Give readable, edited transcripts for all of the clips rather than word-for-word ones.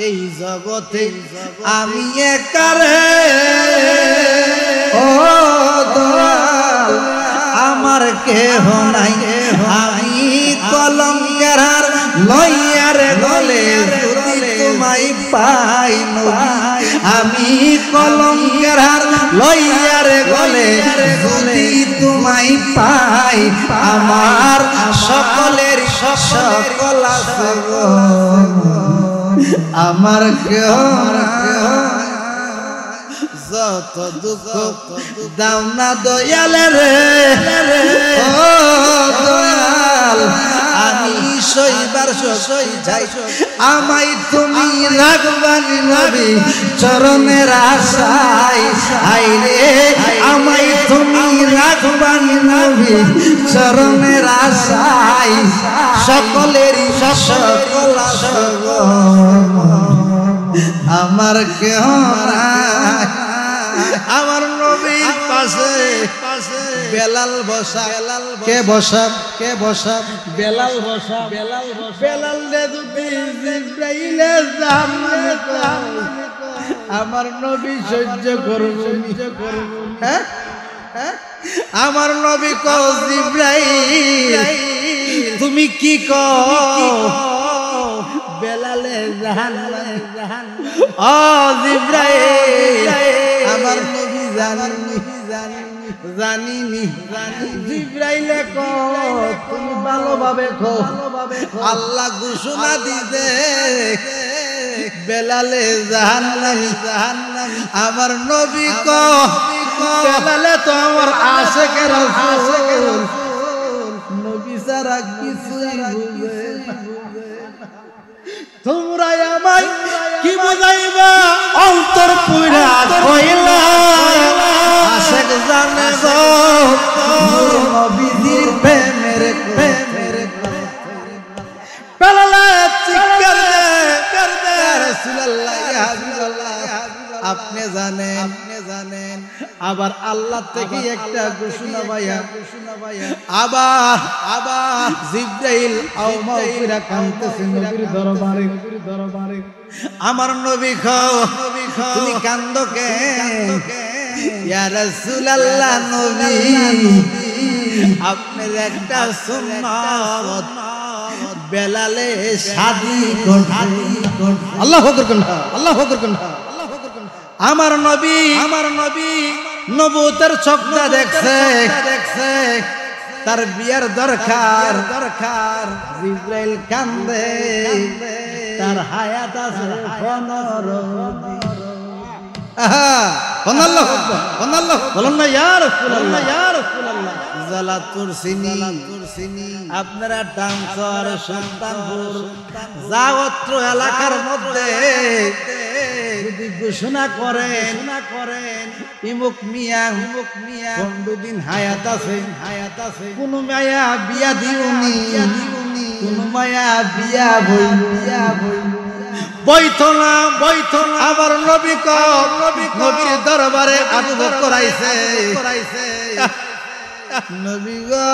এই জগতে আমি একারে ও দয়াল আমার কেহ নাই আমি কলঙ্কের হার লইয়ার গলে যদি তোমায় পাই নবী আমি কলঙ্কের হার লইয়ার গলে যদি তোমায় পাই আমার সকলের সকল আছে গো আমার কেহ যত দুঃখ দাও না দয়ালে রে ও দয়াল আমি সইবার সই যাই আমায় তুমি রাখবানি নবী চরণের আশায় আইরে আমায় তুমি রাখবানি নবী চরণের আশায় সকলেরই সকল আমার কেহ নাই আমার নবীর পাশে বেলাল বসা কে বসা বেলাল বসা বেলাল রে যদি জিবরাইলে জান্নাতে আমার নবী সহ্য করব হ্যাঁ আমার নবী কও জিবরাইল তুমি কি কও বেলালে জাহান্নামে ও জিবরাইল আমার নবী জানিনি জিবরাইলে কও তুমি ভালোভাবে কও আল্লাহ ঘোষণা দিতে বেলালে জাহান্নামী আমার নবী কও বেলালে তো আমার আশিকের রাসূল নবী ছাড়া কিছুই বুঝে তোমরা আমায় কি বুঝাইবা অন্তর পুরা কইলা আশিক জানে গো নূর নবীর প্রেমের বেলালে চিৎকার দে ইয়া রাসূলুল্লাহ ইয়া হাবিবাল্লাহ আপনি জানেন আবার আল্লাহ থেকে একটা ঘোষণা ভাইয়া আবার জিবরাইল আও মাগফিরা কাঁদতেছে নবীর দরবারে আমার নবী খাও তুমি কান্দো কেন ইয়া রাসূলুল্লাহ নবী আপনার একটা সুন্নাত বেলালে শাদি করতে আল্লাহু আকবার আমার নবী নবুয়তের চক্ষা দেখছে তার বিয়ার দরকার জিবরাইল কান্দে তার হায়াত আছে 15 বলুন না ইয়া রাসূলুল্লাহ জালাতুর সিনি আপনারা ডাংসর সুলতানপুর যাওত্র এলাকার মধ্যে যদি ঘোষণা করেন ইমুক মিয়া 15 দিন হায়াত আছে কোন মায়া বিয়া দিউনি কোন মায়া বিয়া বইতো না আবার নবীর দরবারে আবু বকর করাইছে নবী গো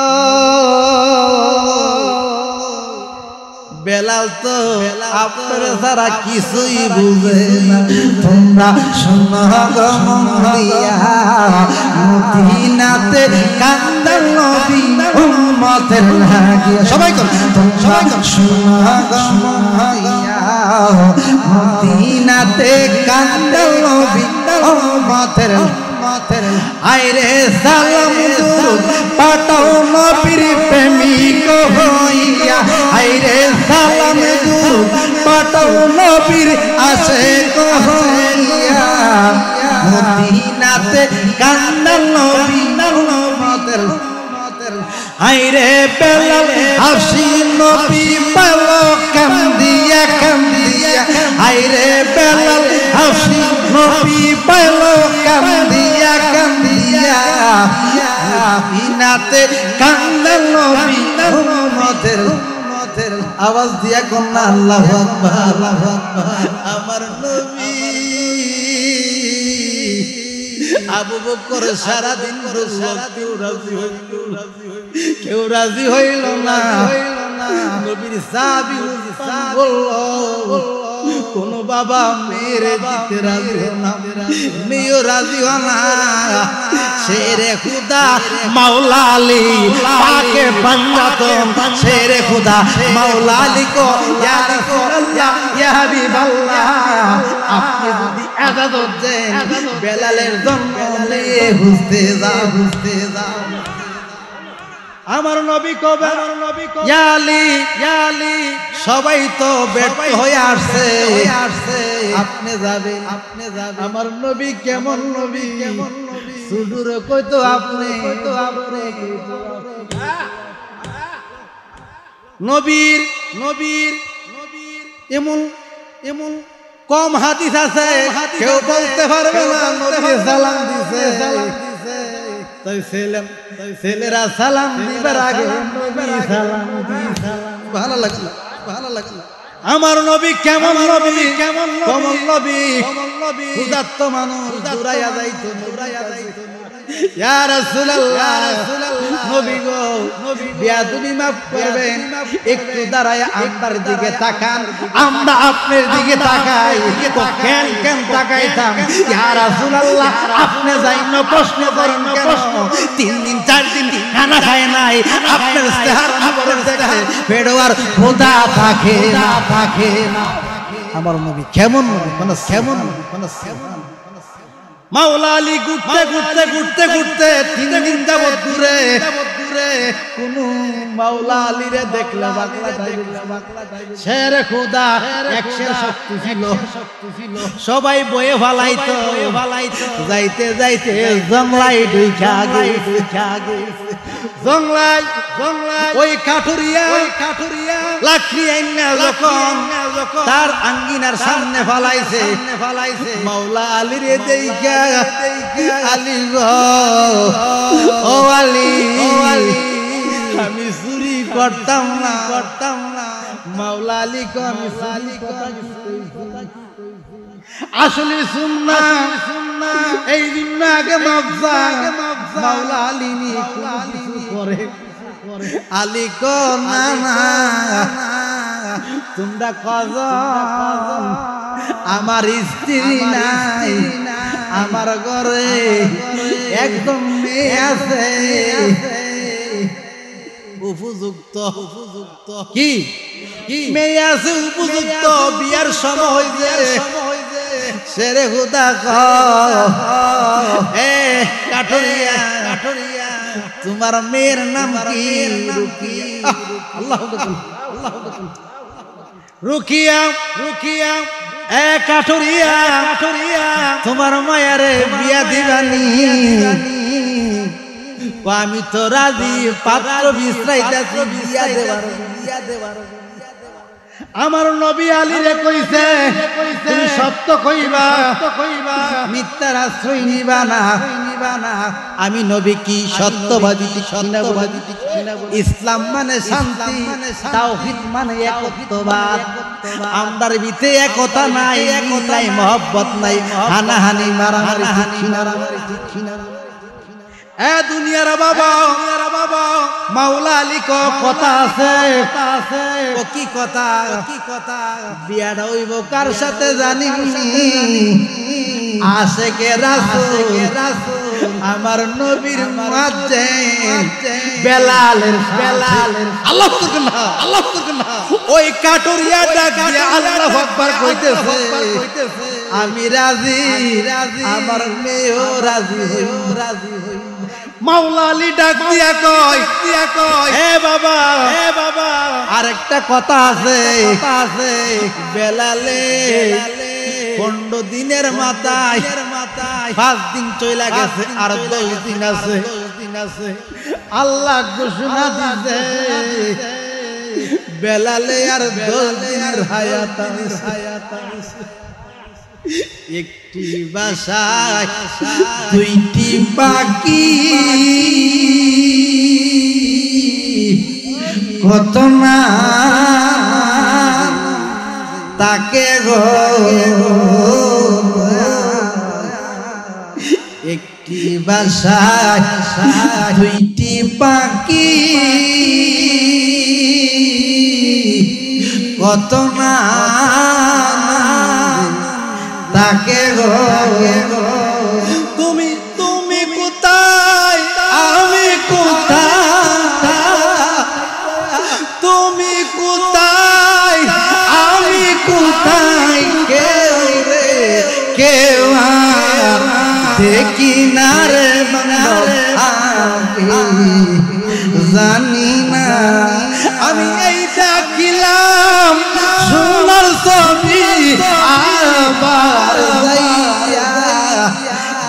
বেলাল তো আপনার সারা কিছুই বুঝে না তোমরা শোনো গো মন দিয়া মদিনাতে কান্দার নবী উম্মতের লাগিয়া সবাই তোমরা শোনো গো মন দিয়া মদিনাতে কান্দার নবী উম্মতের আইরে সালাম দুরুদ পাঠাও নবীর প্রেমিক হইয়া আইরে সালাম দুরুদ পাঠাও নবীর আশিক হইয়া মদিনাতে কান্দার নবী উম্মতের আইরে বেলাল হাসি নবী পালো কান্দিয়া আইরে বেলাল হাসি নবী পালো কান্দিয়া মদিনাতে কান্দার নবী উম্মতের আওয়াজ দিয়া কন্যা আল্লাহু আকবার আমার নবী আবু বকর সারা দিন কেউ রাজি হইল না নবীর সাহাবী বলল কোন বাবা মেরে দিতে রাজি না, মেয়েও রাজি না। শেরে খুদা মাওলা আলী পাকে পাঞ্জাতন, শেরে খুদা মাওলা আলী কো ইয়া রাসূলুল্লাহ ইয়া হাবিবাল্লাহ, আপনি যদি ইজাজত দেন বেলালের জন্য নিয়ে হুজতে যাও, হুজতে যাও। আমার নবী কবে ইয়া আলী, ইয়া আলী, সবাই তো ব্যর্থ হয়ে আসছে, আপনি যাবেন, আপনি যাবেন। আমার নবী কেমন নবী, কেমন নবী, সুদূর কইতো আপনি, কইতো আপনি। নবীর নবীর নবীর এমন এমন কম হাদিস আছে কেউ বলতে পারবে না নবী সালাম দিছে, সালাম দিছে। তাই ছেলেরা সালাম দিবার আগে নবী সালাম দিছে। ভালো লাগলো, ভালো লাগলো। আমার নবী কেমন নবী, কেমন কেমন নবী, কেমন নবী, উদাত্ত মানুষ দৌড়াইয়া যাইতো, দৌড়াইয়া যাইতো। ইয়া রাসূলুল্লাহ, নবী গো, বেয়াদবি মাফ করবেন, একটু দাঁড়ায় আমার দিকে তাকান, আমরা আপনার দিকে তাকাই। কেন কেন তাকাইতাম? ইয়া রাসূলুল্লাহ, আপনি যাইনো প্রশ্ন করেন কেন? 3 দিন 4 দিন খানা খায় নাই, আপনার চেহারা মুবারক দেখে পেটওয়ার খোদা থাকে না, থাকে না। আমার নবী কেমন নবী, মানে কেমন নবী, মানে কেমন। মাওলা আলী ঘুরতে ঘুরতে ঘুরতে ঘুরতে 3 দিন যাবত ঘুরে কোন মাওলা আলীরে দেখলে বাকলা টাইপ, শেরে খুদা একশের শক্তি ছিল, সবাই বয়ে ফালাইতো, যাইতে যাইতে জংলাই ঢুইকা গেছে, জংলাই জংলাই ওই কাঠুরিয়া লাকড়ি আইনা যখন তার আঙ্গিনার সামনে ফালাইছে, মাওলা আলীরে দেইখা আলী গো, ও আলী, আমি চুরি করতাম না, করতাম না। মাওলা আলী কো আমি চুরি করতাম, আসলে সুন্না সুন্না এই জন্য আগে মাফজা মাওলা আলী নি করে আলী কো না না, তোমরা কজন, আমার স্ত্রী নাই, আমার ঘরে একদম মেয়ে আছে, উপযুক্ত উপযুক্ত কি কি মেয়ে আছে, উপযুক্ত বিয়ার সময় হইছে। শেরে খুদা এ কাঠুরিয়া, কাঠুরিয়া, তোমার মেয়ের নাম কি? রুকিয়া। আল্লাহু আকবার, আল্লাহু আকবার। রুকিয়া, রুকিয়া, এ কাঠুরিয়া, কাঠুরিয়া, তোমার মায়ারে বিয়া দিবানি? আমি তো রাজি, পাত্র বিশ্রাইতাছি বিয়া দেবার, বিয়া দেবার। আমার নবী আলীরে কইছে তুমি সত্য কইবা, মিথ্যার আশ্রয় নিবা না। আমি নবী কি সত্যবাদী, সত্যবাদী। ইসলাম মানে শান্তি, তাওহীদ মানে একত্ববাদ। আমরার ভিতরে একতা নাই, নাই মহব্বত নাই, হানাহানি মারামারি, ঠিক না? এ দুনিয়ার বাবা, মাওলা আলী কো কথা আছে, ও কি কথা, কি কথা? বিয়াটা হইব কার সাথে জানি, আশেকে রাসূল, আমার নবীর মুয়াজ্জিন বেলালের, বেলালের। আল্লাহু আকবার, আল্লাহু আকবার। ওই কাটুরিয়া ডাক দিয়া আল্লাহু আকবার কইতেছে, আমি রাজি, আমার মেয়েও রাজি, রাজি হই। মাওলা আলী ডাক দিয়া কয়, হে বাবা, হে বাবা, আরেকটা কথা আছে, বেলালে 15 দিনের মাথায় 5 দিন চইলা গেছে, আর 10 দিন আছে। আল্লাহ ঘোষণা দিছে বেলালে আর 10 দিনের হায়াত আছে। একটি বাসায় 2টি পাখি, কত না তাকে গো, একটি বাসায় 2টি পাখি, কত না ডাকে গো তুমি তুমি কোথায় আমি কোথায় তুমি কোথায় আমি কোথায় কেউ রে কেউ দেখি না রে জানি না আমি এই ডাকিলাম সোনার ছবি আবার যাইয়া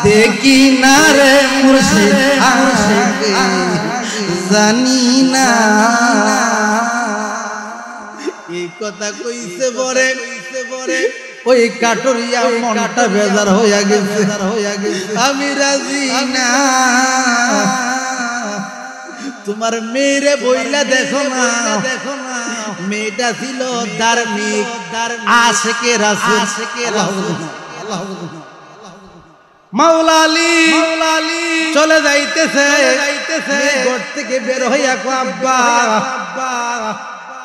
দেখি না রে মুর্শিদ জানি না এই কথা কইছে পরে ওই কাটুরিয়া মনটা বেজার হইয়া গেছে আমি রাজি না তোমার মেয়েরে বইলা দেখো না মেয়েটা ছিল ধার্মিক আশিকে রাসূল মাওলা আলী চলে যাইতেছে ঘর থেকে বের হইয়া কো আব্বা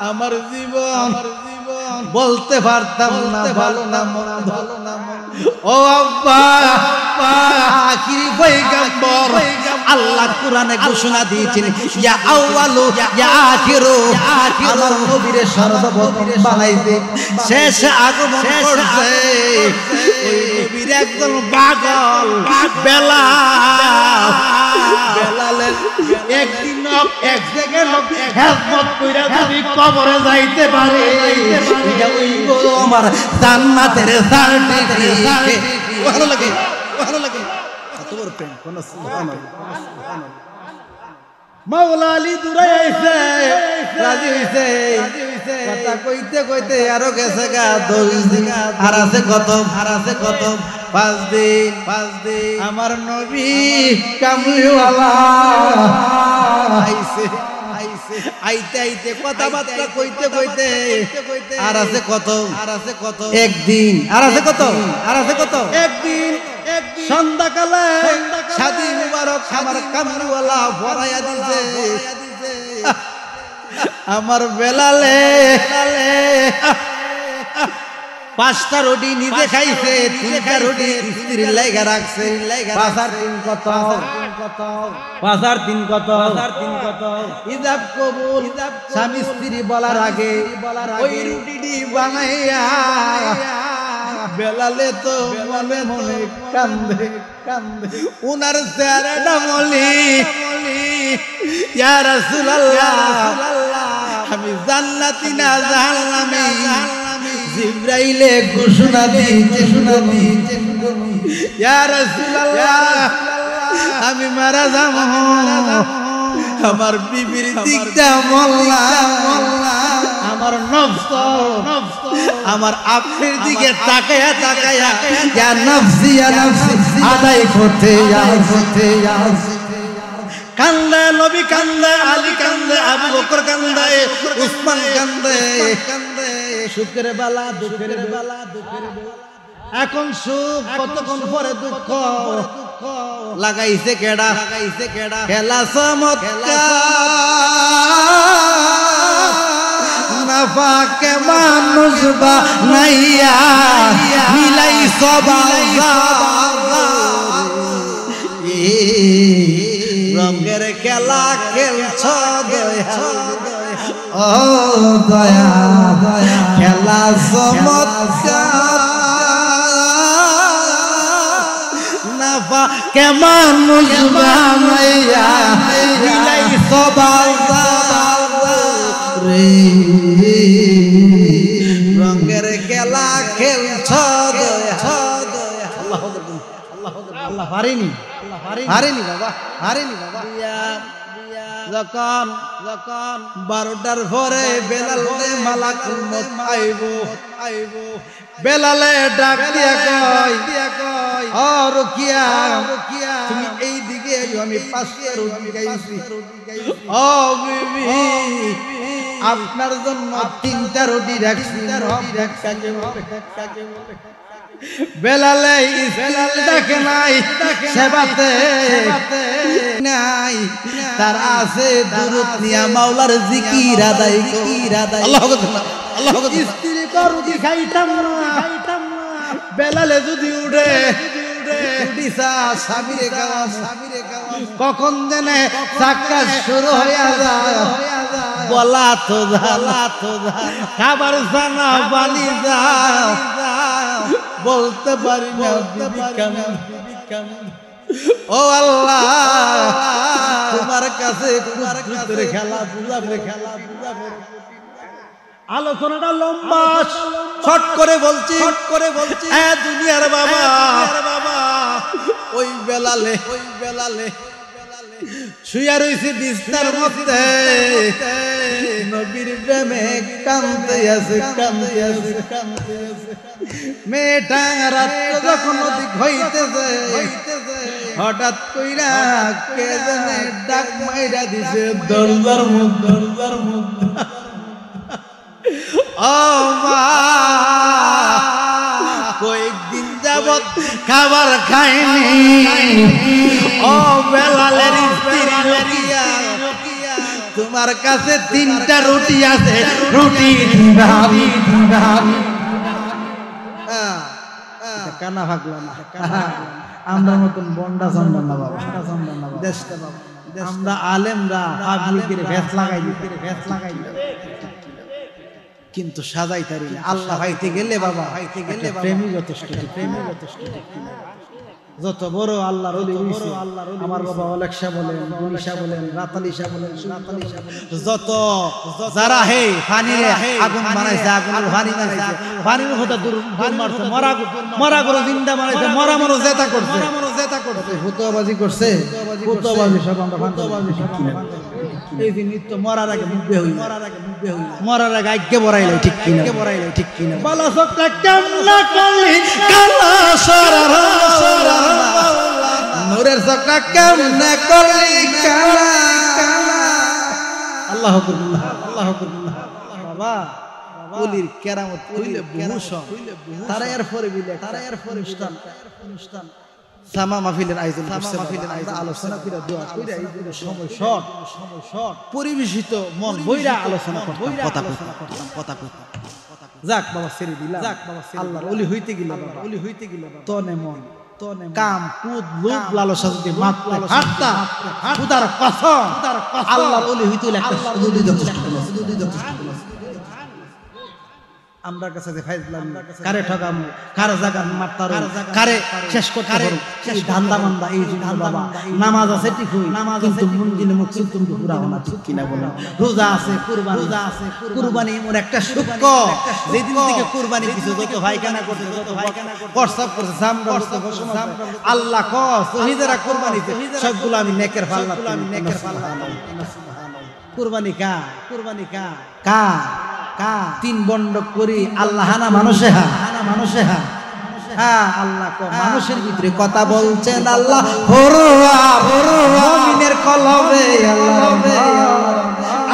আমার জীবন বলতে পারতাম না ভালো না মন্দ ও আব্বা আখিরি পয়গম্বর আল্লাহ কোরআনে ঘোষণা দিয়েছেন ইয়া আউয়ালু ইয়া আখিরু আমার নবীর সর্বপ্রথম বানাইতে শেষ আগমন করছে ওই নবীর একজন পাগল বেলালের একদিন এক সেকেন্ড খেদমত কইরা যদি কবরে যাইতে পারে এটা ওই আমার জান্নাতের সার্টিফিকেট ভালো লাগে কত বড় প্রেম কোন সুবহানাল্লাহ মাওলা আলী দূরে আইছে রাজি হইছে কথা কইতে আরো গেছে গা 10 দিন আর আছে কত 5 দিন আমার নবী কামলিওয়ালা আইছে আইতে কথাবার্তা কইতে আর আছে কত একদিন আর আছে কত একদিন সন্ধ্যাকালে শাদী মুবারক আমার কামলিওয়ালা ভরাইয়া দিছে আমার বেলালে 5টা রুটি নিজে খাইছে 3টা রুটি স্ত্রীর লাইগা রাখছে বাজার 3 কত ইজাব কবুল স্বামী স্ত্রী বলার আগে ওই রুটিটি বানাইয়া বেলালে তো মনে মনে কান্দে উনার চেহারাটা মলি ইয়া রাসূলুল্লাহ আমি জান্নাতি না জাহান্নামী জিবরাইলে ঘোষণা দিয়েছে ইয়া রাসূলুল্লাহ আমি মারা যাব আমার বিবির দিকটা মোল্লা আমার নফস আমার আফের দিকে তাকায়া ইয়া নফসি আদায় করতে কান্দে নবী কান্দে আলী কান্দে আবু বকর কান্দে উসমান কান্দে সুখের বেলা দুঃখের বেলা এখন সুখ কতক্ষণ পরে দুঃখ লাগাইছে কেডা খেলা চমৎকার নাফাকে মানুষ বানাইয়া মিলাই রঙের খেলা খেলছ ও দয়া খেলা চমৎকার নাফাকে মানুষ বানাইয়া মিলাই রঙের খেলা খেলছ আল্লাহ হারেনি বাবা যখন 12টার পরে বেলালে মালাকুল মউত আইব বেলালে ডাক দিয়া কয় ও রুকিয়া তুমি এই দিকে আইও আমি 5টা রুটি খাইছি ও বিবি আপনার জন্য 3টা রুটি রাখছি কাকে বলে বেলালে দেখে নাই সেবাতে নাই তার আছে দুরূদ নিয়া মাওলার জিকির আদায় আল্লাহু আকবার স্ত্রী তো রুটি খাইতাম না বেলালে যদি উঠে স্বামীরে কখন জেনে চাক্কা শুরু হইয়া যায় বলা তো খাবার জানা বানি যাও বলতে পারি না ও আল্লাহ তোমার কাছে খেলা আলোচনাটা লম্বা শর্ট করে বলছি দুনিয়ার বাবা ওই বেলালে শুয়া রইছে বিছনার মধ্যে নবীর প্রেমে কান্দতে আছে মেয়েটা রাত যখন অধিক হইতেছে হঠাৎ কইরা কে জানে ডাক মাইরা দিছে দরজার মধ্যে ও মা কয়েকদিন যাবত খাবার খাইনি ও বেলালের স্ত্রী রকিয়া তোমার কাছে 3টা রুটি আছে রুটি দিবা কানা ভাগলাম আমরা মতন বন্ডা চন্ডা না বাবা দেশটা বাবা আমরা আলেমরা পাবলিকের ভেস লাগাই কিন্তু সাজাইতারি আল্লাহ ভাইতে গেলে বাবা প্রেমী যথেষ্ট যত বড় আল্লাহর ওলি হইছে আমার বাবা অলেকশা বলেন গুলিশা বলেন রাতালিশা বলেন যত যারা হে পানিরে আগুন বানাইছে আগুনের পানি বানাইছে পানির কথা দূর মারছে মরা গরু জিন্দা বানাইছে মরা জেতা করছে ফুতবাজি করছে ফুতবাজি সব আমরা ফান্তবাজি সব এই দিন নিত্য মরার আগে মুখে হই মরার আগে আজ্ঞে বড়াইলাই ঠিক কিনা বালা সবটা কেমনা করলি কালা সরার নূরের সবটা কেমনা করলি কালা আল্লাহু আকবার বাবা ওলির কেরামত কইলে বহুশন তারা এর পরে অনুষ্ঠান সামা মাহফিলের আয়োজন করছে আলোচনা করে দোয়া কইরা এই সময় শর্ট পরিবেশিত মন বইরা আলোচনা করতাম কথা যাক বাবা ছেড়ে দিলাম আল্লাহর ওলি হইতে গেল তনে মন কাম কুদ লোভ লালসা যদি মারতে হাঁটতা খুদার কসম আল্লাহর ওলি হইতে একটা সুদুদি যথেষ্ট আমরা কাছে যে ফাইজলাম কারে ঠগামু কারে জাগান মারতারু কারে শেষ করতে পারো এই ধান্দা মান্দা এই জিনিস বাবা নামাজ আছে ঠিকই কিন্তু মন দিলে মুখ কিন্তু পুরা হনা ঠিক কিনা বলেন রোজা আছে কুরবানি এমন একটা শুক্র যেদিন থেকে কুরবানি কিছু যত ভাইখানা করতে প্রস্তাব করতে সামরা আল্লাহ ক শহীদেরা কুরবানিতে সবগুলো আমি নেকের ফাল্লা কুরবানি কা 3 বন্ড করি আল্লাহ হানা মানুষে হা আল্লাহ মানুষের ভিতরে কথা বলছেন আল্লাহ মুমিনের কলবে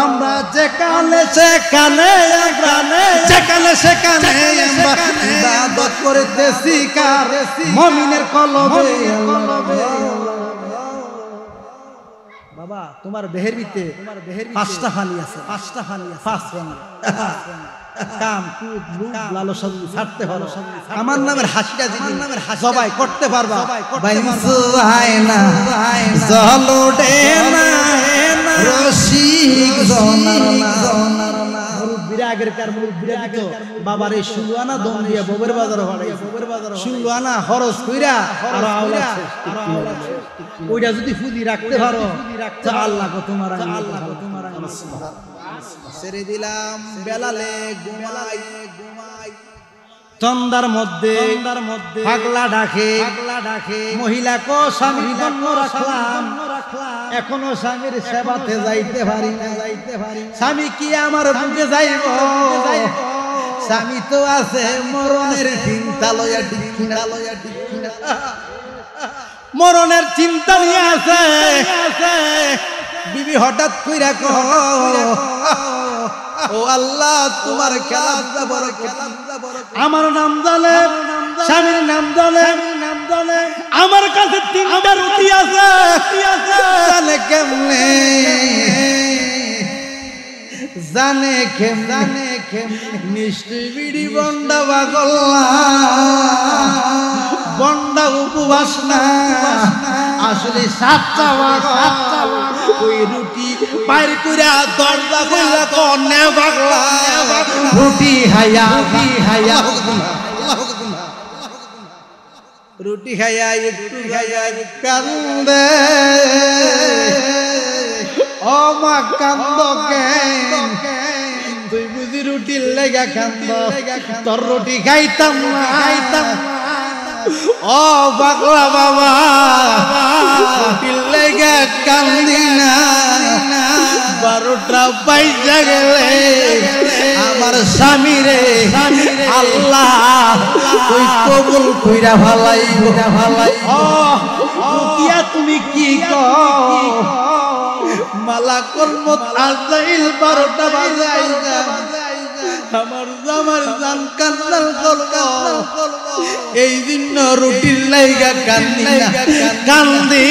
আমরা যেখানে আমরা ইবাদত করতেছি কার মুমিনের কলবে বাবা তোমার দেহের ভিতরে 5টা ফালি আছে কাম কুদ লোভ লালসা ছাড়তে পারো আমার নামের হাসিটা যদি সবাই করতে পারবা বাইসু হয় না জলডে না রশিক জনার না বিরাগের কার মুরব্বিরা দিত বাবার এই 16 আনা দম দিয়া ববের বাজার হড়াই 16 আনা খরচ কইরা আর আওলা ওইটা যদি ফুদি রাখতে পারো তো আল্লাহ কো তোমার সুবহানাল্লাহ ছেড়ে দিলাম বেলালে ঘুমাই তন্দার মধ্যে পাগলা ডাকে মহিলা কো স্বামী জন্ম রাখলাম এখনো স্বামীর সেবাতে যাইতে পারি না স্বামী কি আমার বুকে যাইব স্বামী তো আছে মরণের চিন্তা লয়া ডিকিনা মরণের চিন্তা নিয়ে আছে বিবি হঠাৎ কইরা কো ও আল্লাহ তোমার খেলা বড় আমার নাম জানে স্বামীর নাম জানে আমার কাছে 3টা রুটি আছে জানে কেমনে নিষ্ঠি বিড়ি বন্ডা বাগল্লা বাসনা আসলে সাতটা ওই রুটি বাইর কইরা দরজা কইরা কন্যা পাগলা রুটি হায়া রুটি খাইয়া একটু খাইয়া কান্দে ও মা কান্দ তুই বুঝি রুটির লেগা কান্দ তোর রুটি খাইতাম না ও পাগলা বাবা রুটির লেগা কান্দি না 12টা পয়সা গেলে আমার স্বামী রে আল্লাহ তুই কবুল কইরা ভালাই ও রুকিয়া তুমি কি কও মালাকুল মউত আজরাইল 12টা বাজাইয়া আমার জামার জান কান্নাল করলো এই দিন রুটির লাইগা কান্দি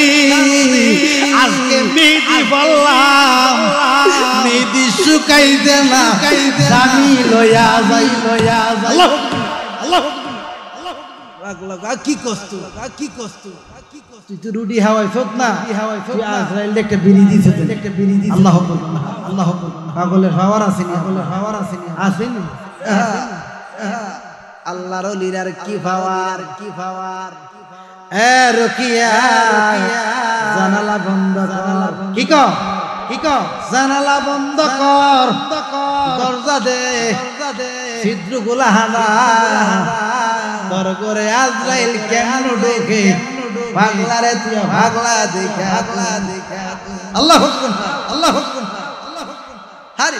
আজকে মেহেদি বললাম মেহেদি শুকাইতে না স্বামী লইয়া যাই আল্লাহ কি কষ্ট তুই তো রুটি হাওয়াইছত না তুই আজরাইল একটা বিড়ি দিছিস আল্লাহ পাগলের পাওয়ার আসেনি আল্লাহর ওলির কি পাওয়ার এ রকিয়া জানালা বন্ধ কর কি কর জানালা বন্ধ কর দরজা দে ছিদ্রগুলা হাদা তোর করে আজরাইল কেন ঢোকে পাগলারে তুই পাগলা দেখা আল্লাহু হারি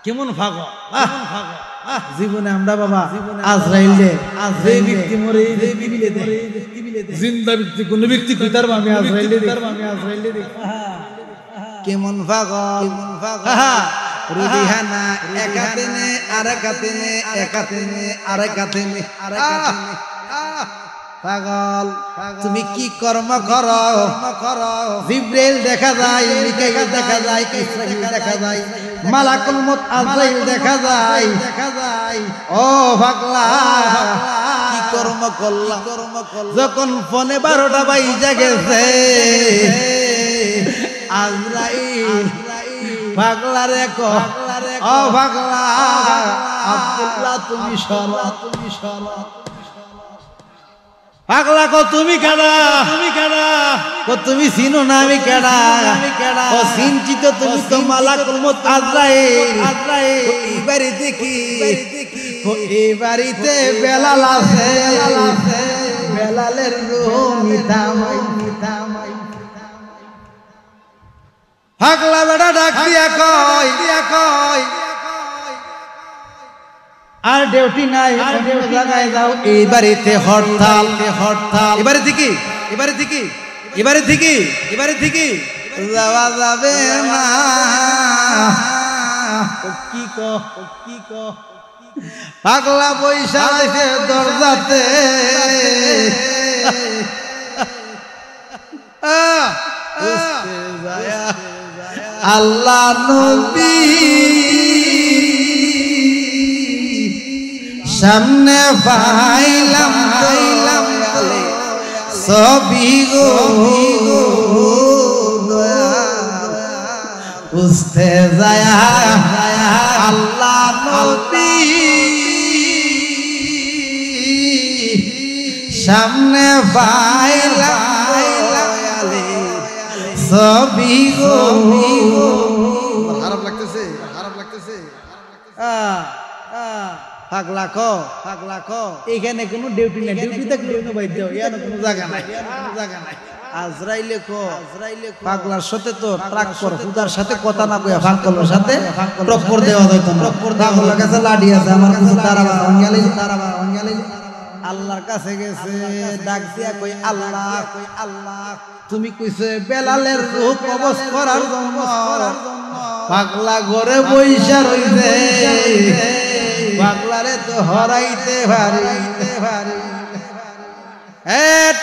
কেমন পাগল জীবনে আমরা বাবা আজরাইল যে ব্যক্তি মরে যে বিবিলে দে জিন্দা ব্যক্তি কোন ব্যক্তি কই তার আমি আজরাইল দে কেমন পাগল রুদিহানা একাতেনে আরেকাতেনে পাগল তুমি কি কর্ম করো জিবরাইল দেখা যায় মিকাইল দেখা যায় ইসরাফিল দেখা যায় মালাকুল মউত আজরাইল দেখা যায় ও পাগলা কি কর্ম করলা যখন ফোনে 12টা বাজে গেছে আজরাইল পাগলা রে কো ও পাগলা আব্দুল্লাহ তুমি সরা পাগলা কো তুমি কেডা কো তুমি চিনো না আমি কেডা ও চিনছি তো তুমি তো মালাকুল মউত আজরাইল এই বাড়িতে কি এই বাড়িতে বেলাল আছে বেলালের রূহ মিতামাই পাগলা বেটা ডাক দিয়া কয় আর ডিউটি নাই অন্য জায়গায় যাও এই বাড়িতে হরতাল এবারে থেকে যাওয়া যাবে না কি কো পাগলা পয়সা আছে দরজাতে আল্লাহ নবী সামনে পাইলাম সবই গো বুঝতে যায় আল্লাহ নবী সামনে পাইলাম সবই গো খারাপ লাগতেছে পাগলা কো এখানে কোনো ডিউটি নাই ডিউটি থাকলে কোনো জায়গা নাই আজরাইলে কো পাগলার সাথে তো ট্রাক কর খুদার সাথে কথা না কইয়া ফাঁকলের সাথে টক্কর দেওয়া যাইতো না পাগলার কাছে লাঠি আছে আমার কিছু দাঁড়াবা আল্লাহর কাছে গেছে ডাক দিয়া কই আল্লাহ তুমি কইছে বেলালের রূহ কবজ করার জন্য পাগলা ঘরে বইসা রইছে পাগলারে তো হরাইতে পারি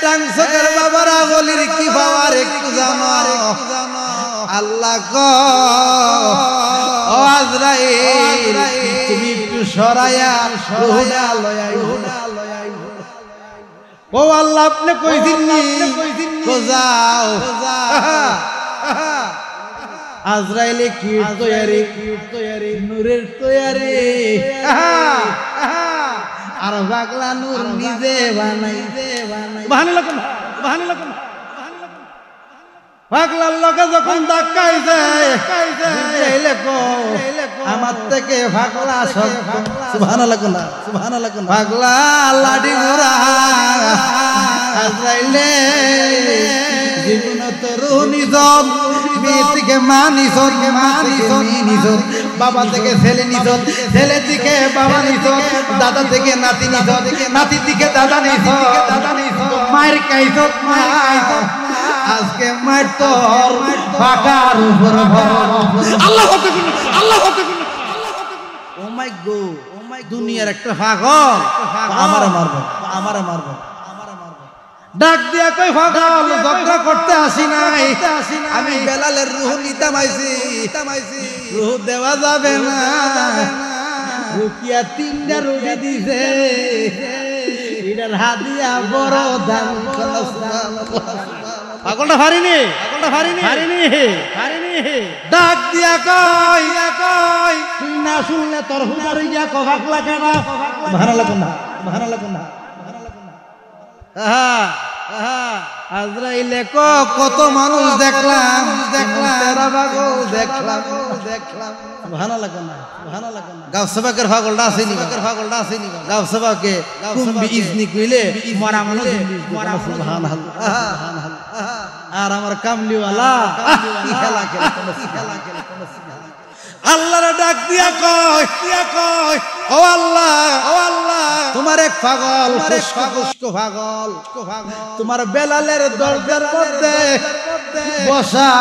টাংসকের বাবারা গলির কি পাওয়ার একটু জানো আল্লাহ গো ও আজরাইল তুমি একটু সরাইয়া রুহটা লয়াই ও আল্লাহ আপনি কইছেন নি তো যাও আজরাইলে কি তৈয়ারি নূরের তৈয়ারি আর পাগলা নূর নিজে বানাই পাগলার লগে যখন ধাক্কাই যায় আমার থেকে পাগলা সব সুবহানাল্লাহ পাগলা লাডি ঘোড়া আজরাইলে জীবন তরুণী সব মেয়ে থেকে মা নিছর বাবা থেকে ছেলে নিছর ছেলে থেকে বাবা নিছর দাদা থেকে নাতি নিছর নাতি থেকে দাদা নিছর মায়ের কাইছর আজকে মায়ের তোর ফাঁকার উপর আল্লাহ ও মাই গো দুনিয়ার একটা পাগল আমারে মারবো ডাক দিয়া কই পাগল ঝগড়া করতে আসি নাই আমি বেলালের রূহ নিতাম আইছি রূহ দেওয়া যাবে না রুকিয়া তিনটা রুটি দিছে এটার হাদিয়া বড় দাম পাগলটা ফারিনি ডাক দিয়া কই তুই না শুনলে তোর হুনারি দিয়া পাগলা কেন ভালো লাগো না আজরাইলে কত মানুষ দেখলাম ভালো লাগে না গাঁও সভাকের পাগলটা আসেনি গাঁও সভাকে কুম্বি ইজনি কইলে মরা মানুষ আর আমার কামলিওয়ালা খেলা আল্লাহর ডাক দিয়া কয় ও আল্লাহ তোমার এক পাগল পাগল তোমার বেলালের দরজার মধ্যে বসা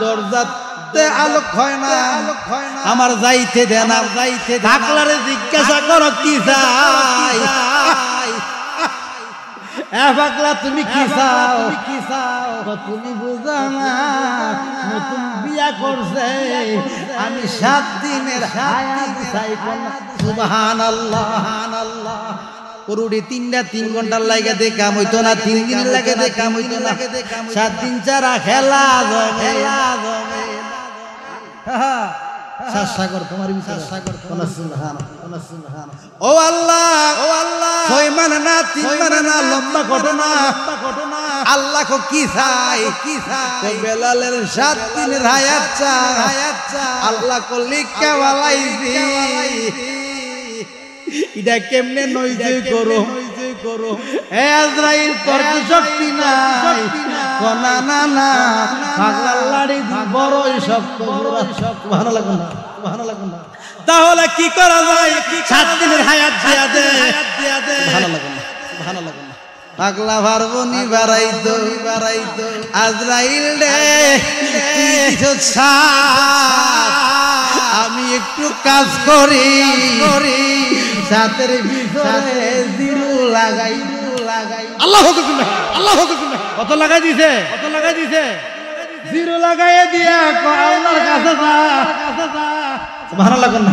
দরজাতে আলোক হয় না আমার যাইতে দেন পাগলারে জিজ্ঞাসা করো কি চাই পাগলা তুমি কি চাও তুমি বুঝা না নতুন বিয়া করছে আমি 7 দিনের হায়াত চাই সুবহানাল্লাহ পুরুডি 3 ঘন্টার লাগে দেখাম হইতো না 3 দিন লাগে দেখাম হইতো না 7 দিন ছাড়া খেলা জমে সাগর তোমার সাগর ও আল্লাহ 6 মাস না 3 মাস না লম্বা ঘটনা আল্লাহ কো কি চাই বেলালের 7 দিনের হায়াত চাই আল্লাহ কো লিখা বালাইছি এটা কেমনে নইজে করো এ আজরাইল তোর কি শক্তি নাই না পাগলার লাড়ি বড়ই শক্ত ভালো লাগবে না তাহলে কি করা যায় 7 দিনের হায়াত দিয়া দে ভালো লাগবে না পাগলা পারবো নি বাড়াইতো আজরাইল রে আমি একটু কাজ করি সাথের ভিতরে জিরু লাগাই আল্লাহ কত লাগাই দিছে জিরু লাগাই দিয়া আল্লাহর কাছে যা ভালো লাগন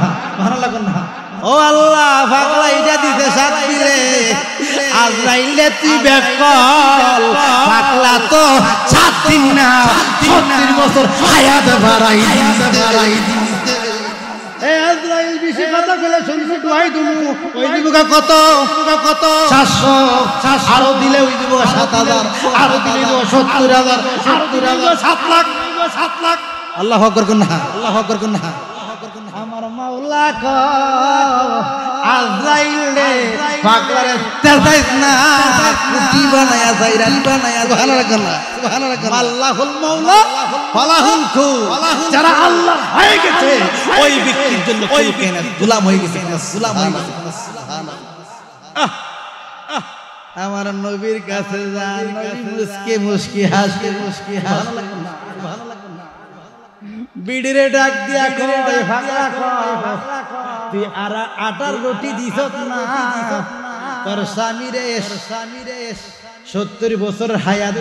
না ও আল্লাহ পাগলা এটা দিছে 7 দিলে আজরাইলে তুই বেকল পাগলা তো 7 দিন না 30 বছর হায়াত বাড়াই এ আজরাইল বেশি কথা কইলে শুনছো দুহাই দিমু ওই দিবুকা কত 700 আরো দিলে ওই দিব 7000 আরো দিলে 70000 7 লাখ আল্লাহু আকবার কোন না আমার মাওলা কো আজরাইলে পাগলারে তেজাইস না কুটি বানায়া ভালো লাগে না আল্লাহুল মাওলা ফালাহুল কু যারা আল্লাহ হয়ে গেছে ওই ব্যক্তির জন্য ওই গোলাম হয়ে গেছে সুবহানাল্লাহ আমার নবীর কাছে যান নবী মুস্কি হাসি ভালো লাগে না বিড়িরে ডাক দিয়া কয় পাগলা তুই আটার রুটি দিছত না তোর স্বামীরে 70 বছরের হায়াত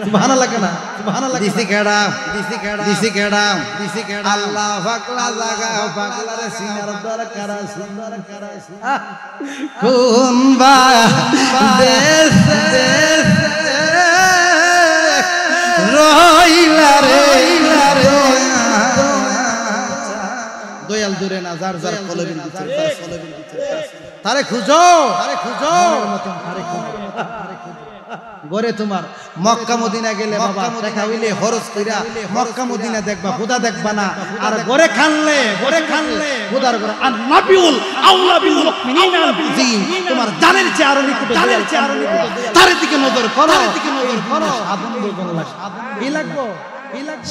সুবহানাল্লাহ লাগে না সুবহানাল্লাহ দিছি কেডা আল্লাহ পাগলা জাগা পাগলারে সিনার দরকার আছে কোন বা দেশ রইলা রে দয়াল দূরে না যার যার কলবির ভিতর তারে খুঁজো গরে তোমার মক্কা মদিনা গেলে বাবা দেখা হইলে খরচ কইরা মক্কা মদিনা দেখবা খোদা দেখবা না আর গরে খানলে খোদার ঘরে আর নাবিউল আল্লাহ বিল মুমিনিনা বিজিন তোমার জানের চেয়ে আরো নিকটে তার দিকে নজর করো সাধন বলবো না কি লাগবো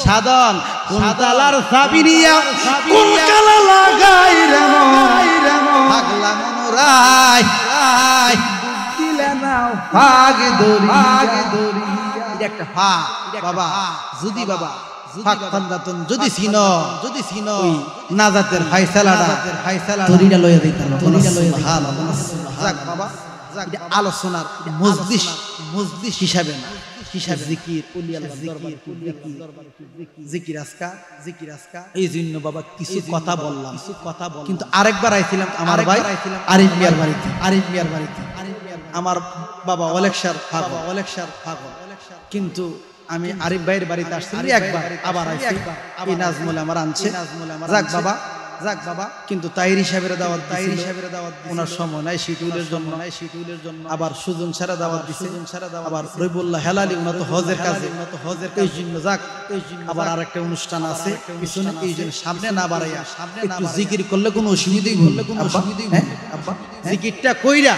সাধন কোনতালার সাবিনিয়া কোন কালা লাগাই রে পাগলা মনোরাই দিলে নাও ভাগ দরি এটা একটা বাবা যদি ফাক ফান্দাতুন যদি সিনো নাজাতের ফায়সালাটা তরিটা লইয়া দিতাম সুবহানাল্লাহ যাক বাবা আলোচনার মজলিস হিসাবে না জিকির ওলি আল্লাহর দরবার জিকির আজকা এই জন্য বাবা কিছু কথা বললাম কিন্তু আরেকবার আইছিলাম আমার ভাই আরিফ মিয়ার বাড়িতে আমার বাবা ওলেকশার পাগল কিন্তু আমি আরিফ ভাইয়ের বাড়িতে আসছিলাম একবার আবার আইছি এই নাজমুল আমার আনছে যাক বাবা কিন্তু তাহির সাহেবের দাওয়াত ওনার সময় নাই শিডিউলের জন্য আবার সুজন সারা দাওয়াত দিছে আবার রবিউল্লাহ হেলালি ওনা তো হজের কাজে এই জন্য যাক আবার আরেকটা অনুষ্ঠান আছে পিছনে এই জন্য সামনে না বাড়াইয়া একটু জিকির করলে কোনো অসুবিধাই আব্বা জিকিরটা কইরা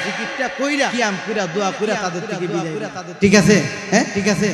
কিয়াম কইরা দোয়া কইরা তাদের থেকে বিদায় ঠিক আছে